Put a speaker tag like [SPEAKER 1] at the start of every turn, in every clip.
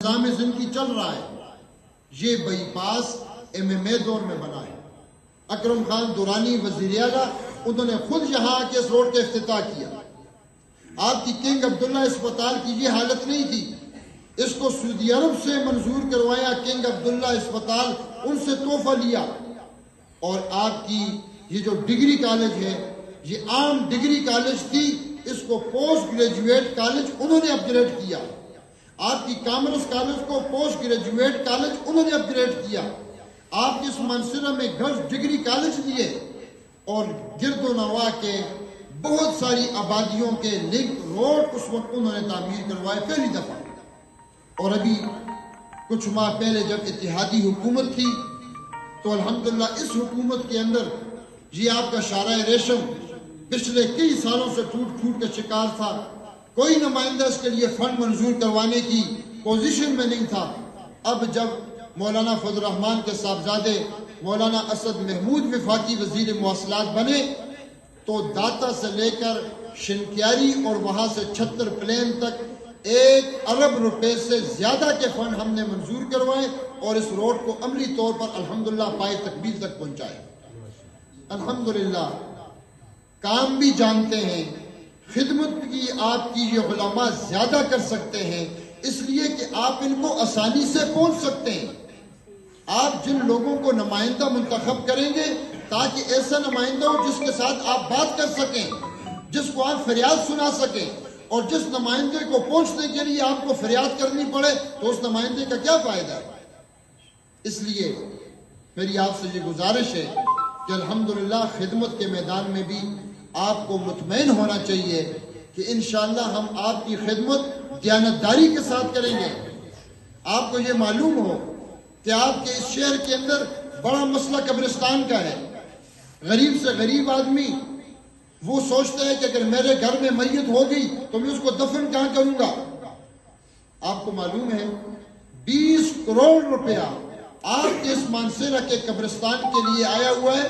[SPEAKER 1] نظام زندگی چل رہا ہے یہ بائی پاس MMA دور میں بنا ہے. اکرم خان دورانی وزیر اعلیٰ انہوں نے خود یہاں آ کے اس روڈ کا افتتاح کیا. آپ کی کنگ عبداللہ اسپتال کی یہ حالت نہیں تھی, اس کو سعودی عرب سے منظور کروایا کنگ عبداللہ اسپتال, ان سے تحفہ لیا. اور آپ کی یہ جو ڈگری کالج ہے یہ عام ڈگری کالج تھی, اس کو پوسٹ گریجویٹ کالج انہوں نے اپ گریڈ کیا. آپ کی کامرس کالج کو پوسٹ گریجویٹ کالج انہوں نے اپ گریڈ کیا. آپ کی اس منصورہ میں گرلز ڈگری کالج دیے اور گرد و نواح کے بہت ساری آبادیوں کے لنک روڈ اس وقت انہوں نے تعمیر کروائے پہلی دفعہ. اور ابھی کچھ ماہ پہلے جب اتحادی حکومت تھی تو الحمدللہ اس حکومت کے اندر یہ آپ کا شارع ریشم پچھلے کئی سالوں سے ٹوٹ پھوٹ کا شکار تھا. کوئی نمائندہ اس کے لیے فنڈ منظور کروانے کی پوزیشن میں نہیں تھا. اب جب مولانا فضل الرحمان کے صاحبزادے مولانا اسد محمود وفاقی وزیر مواصلات بنے تو داتا سے لے کر شنکیاری اور وہاں سے چھتر پلین تک 1 ارب روپے سے زیادہ کے فنڈ ہم نے منظور کروائے اور اس روڈ کو عملی طور پر الحمدللہ پائے تکمیل تک پہنچائے. الحمدللہ کام بھی جانتے ہیں, خدمت کی آپ کی یہ علماء زیادہ کر سکتے ہیں اس لیے کہ آپ ان کو آسانی سے پہنچ سکتے ہیں. آپ جن لوگوں کو نمائندہ منتخب کریں گے تاکہ ایسا نمائندہ ہو جس کے ساتھ آپ بات کر سکیں, جس کو آپ فریاد سنا سکیں, اور جس نمائندے کو پہنچنے کے لیے آپ کو فریاد کرنی پڑے تو اس نمائندے کا کیا فائدہ ہے. اس لیے میری آپ سے یہ گزارش ہے کہ الحمدللہ خدمت کے میدان میں بھی آپ کو مطمئن ہونا چاہیے کہ انشاءاللہ ہم آپ کی خدمت دیانتداری کے ساتھ کریں گے. آپ کو یہ معلوم ہو کہ آپ کے اس شہر کے اندر بڑا مسئلہ قبرستان کا ہے. غریب سے غریب آدمی وہ سوچتا ہے کہ اگر میرے گھر میں میت ہوگی تو میں اس کو دفن کہاں کروں گا. آپ کو معلوم ہے 20 کروڑ روپیہ آپ کے اس مانسیرہ کے قبرستان کے لیے آیا ہوا ہے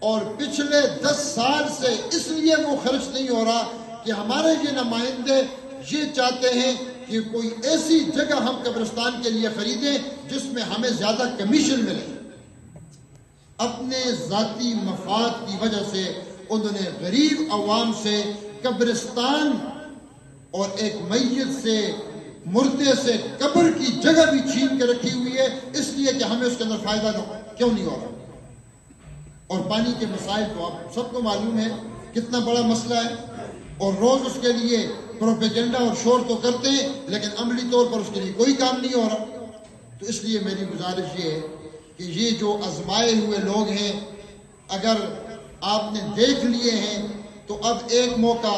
[SPEAKER 1] اور پچھلے 10 سال سے اس لیے وہ خرچ نہیں ہو رہا کہ ہمارے یہ نمائندے یہ چاہتے ہیں کہ کوئی ایسی جگہ ہم قبرستان کے لیے خریدیں جس میں ہمیں زیادہ کمیشن ملے. اپنے ذاتی مفاد کی وجہ سے انہوں نے غریب عوام سے قبرستان اور ایک میت سے مردے سے قبر کی جگہ بھی چھین کے رکھی ہوئی ہے اس لیے کہ ہمیں اس کے اندر فائدہ کیوں نہیں ہو رہا. اور پانی کے مسائل تو آپ سب کو معلوم ہے کتنا بڑا مسئلہ ہے اور روز اس کے لیے پروپیگنڈا اور شور تو کرتے ہیں لیکن عملی طور پر اس کے لیے کوئی کام نہیں ہو رہا. تو اس لیے میری گزارش یہ ہے کہ یہ جو آزمائے ہوئے لوگ ہیں اگر آپ نے دیکھ لیے ہیں تو اب ایک موقع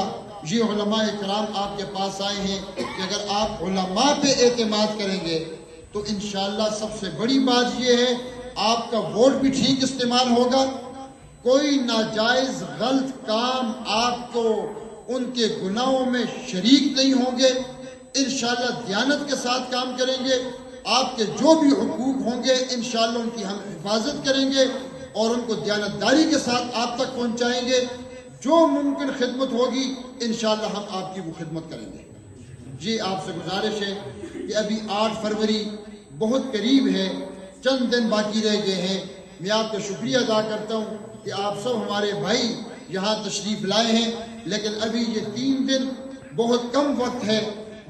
[SPEAKER 1] یہ علماء اکرام آپ کے پاس آئے ہیں کہ اگر آپ علماء پہ اعتماد کریں گے تو انشاءاللہ سب سے بڑی بات یہ ہے آپ کا ووٹ بھی ٹھیک استعمال ہوگا. کوئی ناجائز غلط کام آپ کو ان کے گناہوں میں شریک نہیں ہوں گے. انشاءاللہ دیانت کے ساتھ کام کریں گے. آپ کے جو بھی حقوق ہوں گے انشاءاللہ ان کی ہم حفاظت کریں گے اور ان کو دیانتداری کے ساتھ آپ تک پہنچائیں گے. جو ممکن خدمت ہوگی انشاءاللہ ہم آپ کی وہ خدمت کریں گے. جی آپ سے گزارش ہے کہ ابھی 8 فروری بہت قریب ہے, چند دن باقی رہ گئے ہیں. میں آپ کا شکریہ ادا کرتا ہوں کہ آپ سب ہمارے بھائی یہاں تشریف لائے ہیں, لیکن ابھی یہ 3 دن بہت کم وقت ہے,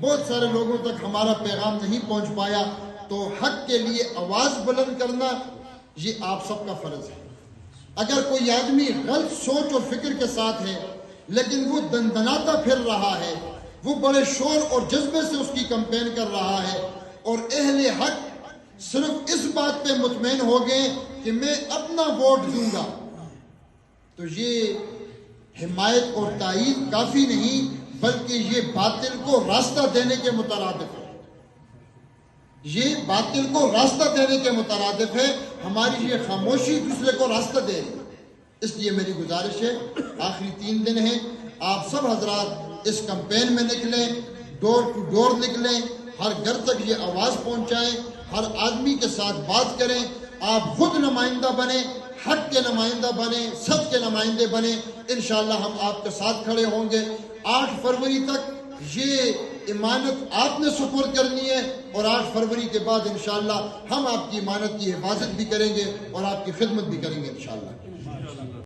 [SPEAKER 1] بہت سارے لوگوں تک ہمارا پیغام نہیں پہنچ پایا. تو حق کے لیے آواز بلند کرنا یہ آپ سب کا فرض ہے. اگر کوئی آدمی غلط سوچ اور فکر کے ساتھ ہے لیکن وہ دندناتا پھر رہا ہے, وہ بڑے شور اور جذبے سے اس کی کمپین کر رہا ہے اور اہل حق صرف اس بات پہ مطمئن ہو گئے کہ میں اپنا ووٹ دوں گا, تو یہ حمایت اور تائید کافی نہیں بلکہ یہ باطل کو راستہ دینے کے مترادف ہے. یہ باطل کو راستہ دینے کے مترادف ہے. ہماری یہ خاموشی دوسرے کو راستہ دے. اس لیے میری گزارش ہے آخری 3 دن ہیں, آپ سب حضرات اس کمپین میں نکلیں, ڈور ٹو ڈور نکلیں, ہر گھر تک یہ آواز پہنچائیں, ہر آدمی کے ساتھ بات کریں. آپ خود نمائندہ بنیں, حق کے نمائندہ بنیں, سب کے نمائندے بنیں. انشاءاللہ ہم آپ کے ساتھ کھڑے ہوں گے. 8 فروری تک یہ امانت آپ نے سپرد کرنی ہے، اور 8 فروری کے بعد انشاءاللہ ہم آپ کی امانت کی حفاظت بھی کریں گے اور آپ کی خدمت بھی کریں گے انشاءاللہ۔